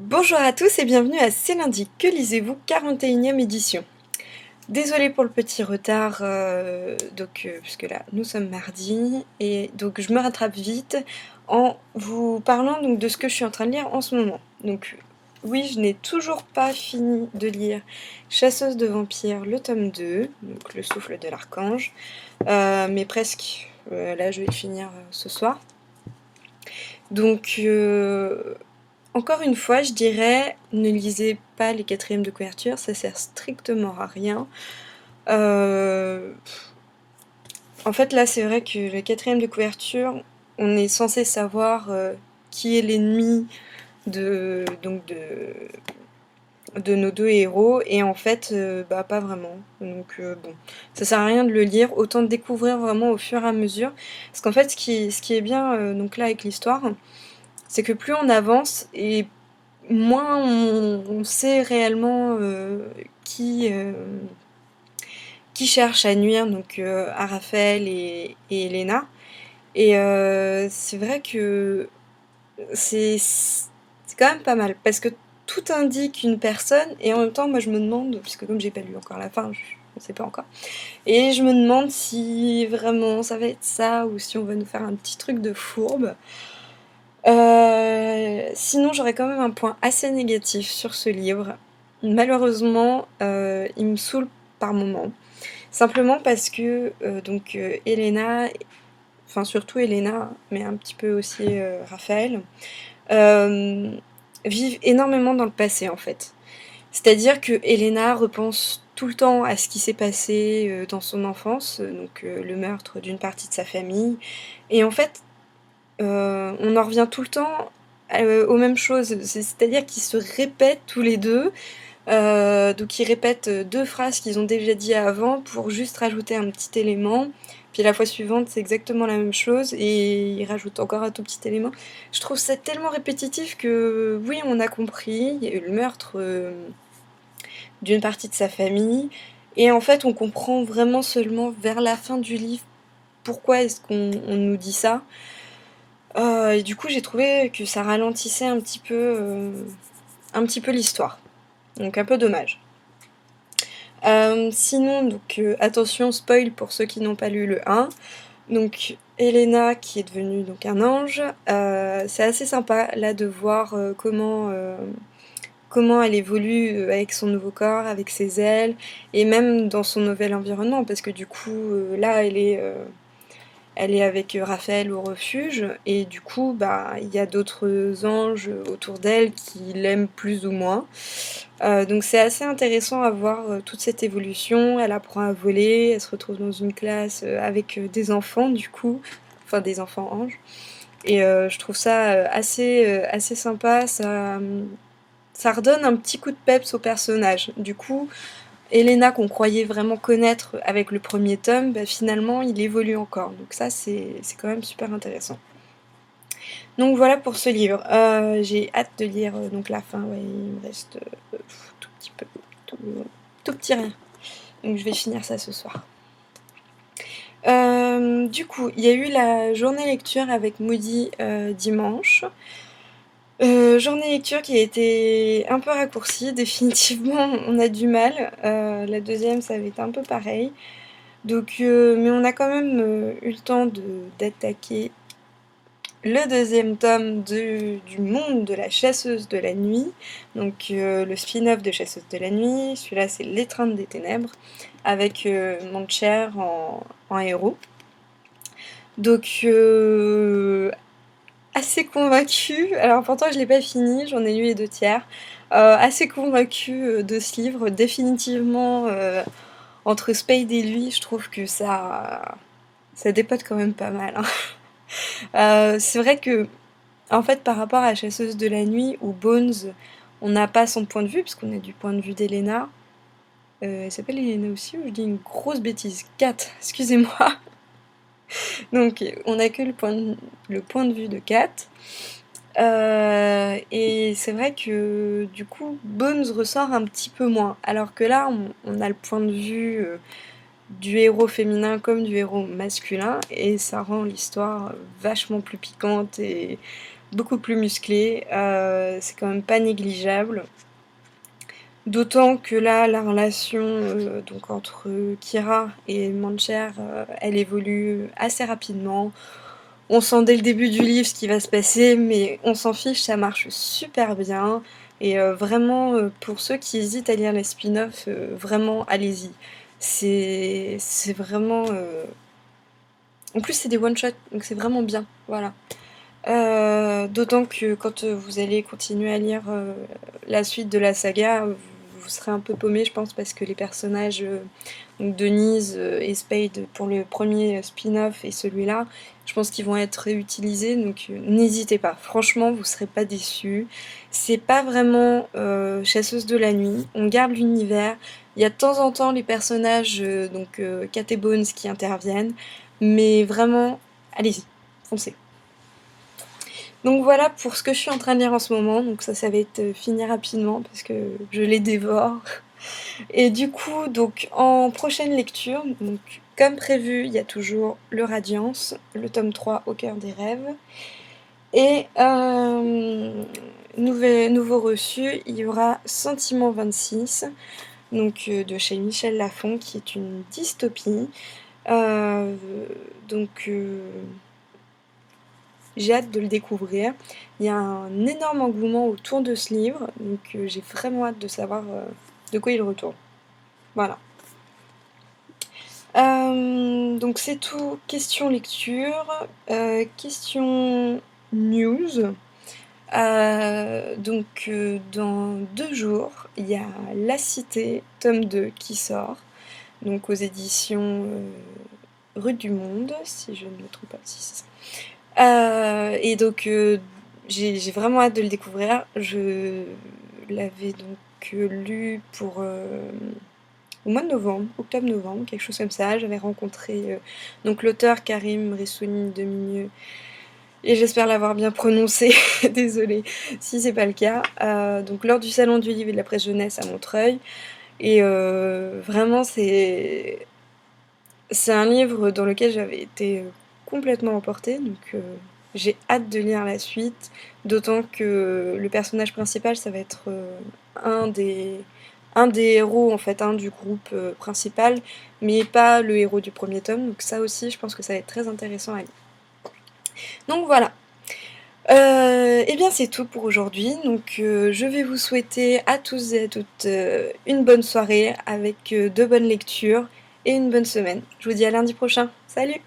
Bonjour à tous et bienvenue à C'est lundi, que lisez-vous 41e édition. Désolée pour le petit retard, puisque là nous sommes mardi, et donc je me rattrape vite en vous parlant donc de ce que je suis en train de lire en ce moment. Donc oui, je n'ai toujours pas fini de lire Chasseuse de vampires, le tome 2, donc Le souffle de l'archange, mais presque, là je vais le finir ce soir. Donc encore une fois, je dirais, ne lisez pas les quatrièmes de couverture, ça sert strictement à rien. En fait, là, c'est vrai que les quatrièmes de couverture, on est censé savoir qui est l'ennemi de nos deux héros, et en fait, pas vraiment. Donc bon, ça sert à rien de le lire, autant de découvrir vraiment au fur et à mesure. Parce qu'en fait, ce qui est bien donc là avec l'histoire, c'est que plus on avance et moins on sait réellement qui cherche à nuire donc à Raphaël et Elena. Et c'est vrai que c'est quand même pas mal parce que tout indique une personne et en même temps moi je me demande, puisque comme j'ai pas lu encore la fin, je ne sais pas encore, et je me demande si vraiment ça va être ça ou si on va nous faire un petit truc de fourbe. Sinon, j'aurais quand même un point assez négatif sur ce livre. Malheureusement, il me saoule par moments. Simplement parce que Elena, enfin surtout Elena, mais un petit peu aussi Raphaël, euh, vivent énormément dans le passé en fait. C'est-à-dire que Elena repense tout le temps à ce qui s'est passé dans son enfance, le meurtre d'une partie de sa famille. Et en fait, on en revient tout le temps aux mêmes choses. C'est-à-dire qu'ils se répètent tous les deux. Donc ils répètent deux phrases qu'ils ont déjà dit avant pour juste rajouter un petit élément. Puis la fois suivante, c'est exactement la même chose et ils rajoutent encore un tout petit élément. Je trouve ça tellement répétitif que oui, on a compris. Il y a eu le meurtre d'une partie de sa famille. Et en fait, on comprend vraiment seulement vers la fin du livre pourquoi est-ce qu'on nous dit ça. Et du coup, j'ai trouvé que ça ralentissait un petit peu l'histoire. Donc un peu dommage. Sinon, attention, spoil pour ceux qui n'ont pas lu le 1. Donc Elena qui est devenue donc un ange. C'est assez sympa là de voir comment elle évolue avec son nouveau corps, avec ses ailes, et même dans son nouvel environnement, parce que du coup, là, elle est avec Raphaël au refuge, et du coup, il y a d'autres anges autour d'elle qui l'aiment plus ou moins. Donc c'est assez intéressant à voir toute cette évolution. Elle apprend à voler, elle se retrouve dans une classe avec des enfants, du coup, enfin des enfants anges. Et je trouve ça assez sympa. Ça redonne un petit coup de peps au personnage. Du coup, Elena, qu'on croyait vraiment connaître avec le premier tome, finalement, il évolue encore. Donc ça, c'est quand même super intéressant. Donc voilà pour ce livre. J'ai hâte de lire donc la fin. Ouais, il me reste tout petit peu, tout petit rien. Donc je vais finir ça ce soir. Du coup, il y a eu la journée lecture avec Moody dimanche. Journée lecture qui a été un peu raccourcie, définitivement on a du mal. La deuxième ça avait été un peu pareil. Donc, mais on a quand même eu le temps d'attaquer le deuxième tome du monde de la chasseuse de la nuit. Donc le spin-off de Chasseuse de la nuit. Celui-là c'est L'étreinte des ténèbres avec Montcher en héros. Donc assez convaincue, alors pourtant je l'ai pas fini, j'en ai lu les deux tiers, assez convaincue de ce livre, définitivement entre Spade et lui, je trouve que ça dépote quand même pas mal. Hein. C'est vrai que, en fait, par rapport à Chasseuse de la nuit ou Bones, on n'a pas son point de vue, puisqu'on a du point de vue d'Elena. Elle s'appelle Elena aussi, ou je dis une grosse bêtise? Kat, excusez-moi. Donc, on n'a que le point de vue de Kat. Et c'est vrai que du coup, Bones ressort un petit peu moins. Alors que là, on a le point de vue du héros féminin comme du héros masculin, et ça rend l'histoire vachement plus piquante et beaucoup plus musclé, c'est quand même pas négligeable. D'autant que là, la relation donc entre Kira et Mancher, elle évolue assez rapidement. On sent dès le début du livre ce qui va se passer, mais on s'en fiche, ça marche super bien. Et vraiment, pour ceux qui hésitent à lire les spin-offs, vraiment, allez-y. C'est vraiment... En plus, c'est des one-shots, donc c'est vraiment bien, voilà. D'autant que quand vous allez continuer à lire la suite de la saga, vous serez un peu paumé, je pense, parce que les personnages donc Denise et Spade pour le premier spin-off et celui-là, je pense qu'ils vont être réutilisés, donc n'hésitez pas. Franchement, vous serez pas déçus. C'est pas vraiment chasseuse de la nuit. On garde l'univers. Il y a de temps en temps les personnages, donc Cat et Bones, qui interviennent, mais vraiment, allez-y, foncez. Donc voilà pour ce que je suis en train de lire en ce moment, donc ça va être fini rapidement parce que je les dévore. Et du coup, donc en prochaine lecture, donc comme prévu, il y a toujours le Radiance, le tome 3 au cœur des rêves. Et nouveau reçu, il y aura Sentiment 26, donc de chez Michel Lafon, qui est une dystopie. Donc j'ai hâte de le découvrir. Il y a un énorme engouement autour de ce livre, donc j'ai vraiment hâte de savoir de quoi il retourne. Voilà. Donc c'est tout. Question lecture. Question news. Donc dans 2 jours, il y a La Cité, tome 2, qui sort. Donc aux éditions Rue du Monde, si je ne me trompe pas. Si, c'est ça. Et donc j'ai vraiment hâte de le découvrir. Je l'avais donc lu pour au mois de novembre, octobre-novembre, quelque chose comme ça. J'avais rencontré donc l'auteur Karim Rissouni Demigneux, et j'espère l'avoir bien prononcé, désolée si c'est pas le cas. Donc lors du salon du livre et de la presse jeunesse à Montreuil. Et vraiment c'est un livre dans lequel j'avais été complètement emportée, donc j'ai hâte de lire la suite, d'autant que le personnage principal, ça va être un des héros, en fait, du groupe principal, mais pas le héros du premier tome, donc ça aussi, je pense que ça va être très intéressant à lire. Donc voilà. Et bien c'est tout pour aujourd'hui, donc je vais vous souhaiter à tous et à toutes une bonne soirée avec de bonnes lectures et une bonne semaine. Je vous dis à lundi prochain. Salut!